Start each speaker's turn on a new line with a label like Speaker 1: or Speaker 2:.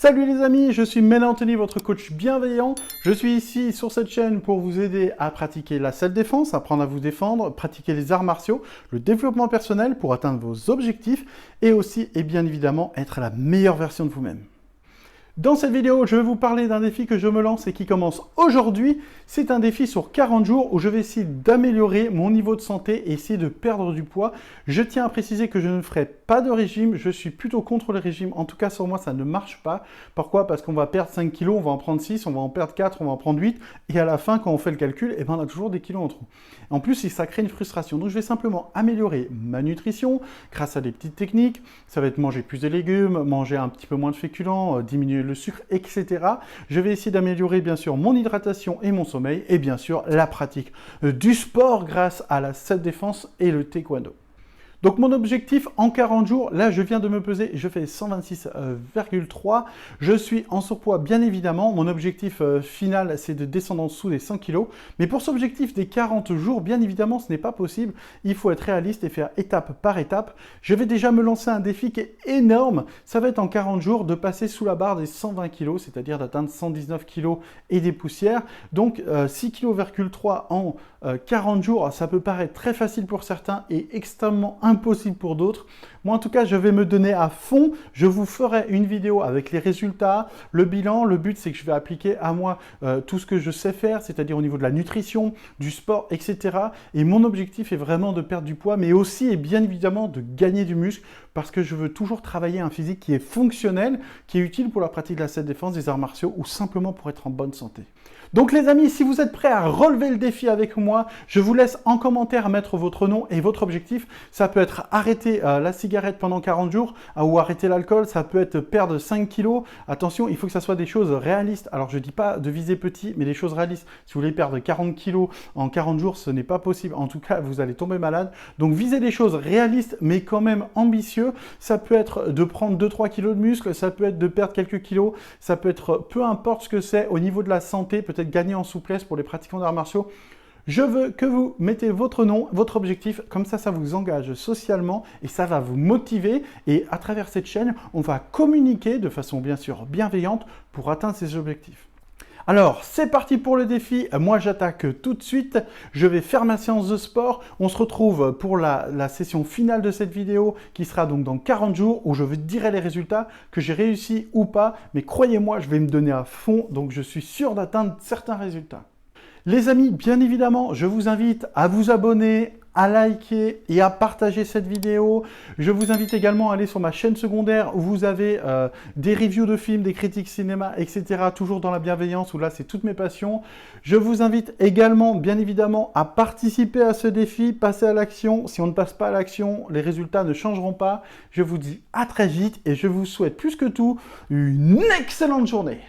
Speaker 1: Salut les amis, je suis Mel Anthony, votre coach bienveillant. Je suis ici sur cette chaîne pour vous aider à pratiquer la self-défense, apprendre à vous défendre, pratiquer les arts martiaux, le développement personnel pour atteindre vos objectifs et aussi et bien évidemment être la meilleure version de vous-même. Dans cette vidéo, je vais vous parler d'un défi que je me lance et qui commence aujourd'hui. C'est un défi sur 40 jours où je vais essayer d'améliorer mon niveau de santé et essayer de perdre du poids. Je tiens à préciser que je ne ferai pas de régime, je suis plutôt contre le régime. En tout cas, sur moi, ça ne marche pas. Pourquoi? Parce qu'on va perdre 5 kilos, on va en prendre 6, on va en perdre 4, on va en prendre 8. Et à la fin, quand on fait le calcul, on a toujours des kilos en trop. En plus, ça crée une frustration. Donc, je vais simplement améliorer ma nutrition grâce à des petites techniques. Ça va être manger plus de légumes, manger un petit peu moins de féculents, diminuer le sucre, etc. Je vais essayer d'améliorer bien sûr mon hydratation et mon sommeil et bien sûr la pratique du sport grâce à la self-défense et le taekwondo. Donc mon objectif en 40 jours, là je viens de me peser, je fais 126,3. Je suis en surpoids bien évidemment. Mon objectif final c'est de descendre en dessous des 100 kg. Mais pour cet objectif des 40 jours, bien évidemment ce n'est pas possible. Il faut être réaliste et faire étape par étape. Je vais déjà me lancer un défi qui est énorme. Ça va être en 40 jours de passer sous la barre des 120 kg, c'est-à-dire d'atteindre 119 kg et des poussières. Donc 6,3 kg en 40 jours, ça peut paraître très facile pour certains et extrêmement impossible pour d'autres. Moi, en tout cas, je vais me donner à fond. Je vous ferai une vidéo avec les résultats, le bilan. Le but, c'est que je vais appliquer à moi tout ce que je sais faire, c'est-à-dire au niveau de la nutrition, du sport, etc. Et mon objectif est vraiment de perdre du poids, mais aussi et bien évidemment de gagner du muscle parce que je veux toujours travailler un physique qui est fonctionnel, qui est utile pour la pratique de la self-défense, des arts martiaux ou simplement pour être en bonne santé. Donc les amis, si vous êtes prêts à relever le défi avec moi, je vous laisse en commentaire mettre votre nom et votre objectif. Ça peut être arrêter la cigarette pendant 40 jours ou arrêter l'alcool, ça peut être perdre 5 kilos. Attention, il faut que ça soit des choses réalistes. Alors je ne dis pas de viser petit, mais des choses réalistes. Si vous voulez perdre 40 kilos en 40 jours, ce n'est pas possible. En tout cas, vous allez tomber malade. Donc visez des choses réalistes, mais quand même ambitieux. Ça peut être de prendre 2-3 kilos de muscle, ça peut être de perdre quelques kilos, ça peut être peu importe ce que c'est au niveau de la santé, peut-être gagner en souplesse pour les pratiquants d'arts martiaux. Je veux que vous mettez votre nom, votre objectif, comme ça vous engage socialement et ça va vous motiver. Et à travers cette chaîne, on va communiquer de façon bien sûr bienveillante pour atteindre ces objectifs. Alors, c'est parti pour le défi. Moi, j'attaque tout de suite. Je vais faire ma séance de sport. On se retrouve pour la session finale de cette vidéo qui sera donc dans 40 jours où je vous dirai les résultats, que j'ai réussi ou pas. Mais croyez-moi, je vais me donner à fond. Donc, je suis sûr d'atteindre certains résultats. Les amis, bien évidemment, je vous invite à vous abonner, à liker et à partager cette vidéo. Je vous invite également à aller sur ma chaîne secondaire où vous avez des reviews de films, des critiques cinéma, etc. Toujours dans la bienveillance où là, c'est toutes mes passions. Je vous invite également, bien évidemment, à participer à ce défi, passer à l'action. Si on ne passe pas à l'action, les résultats ne changeront pas. Je vous dis à très vite et je vous souhaite plus que tout une excellente journée.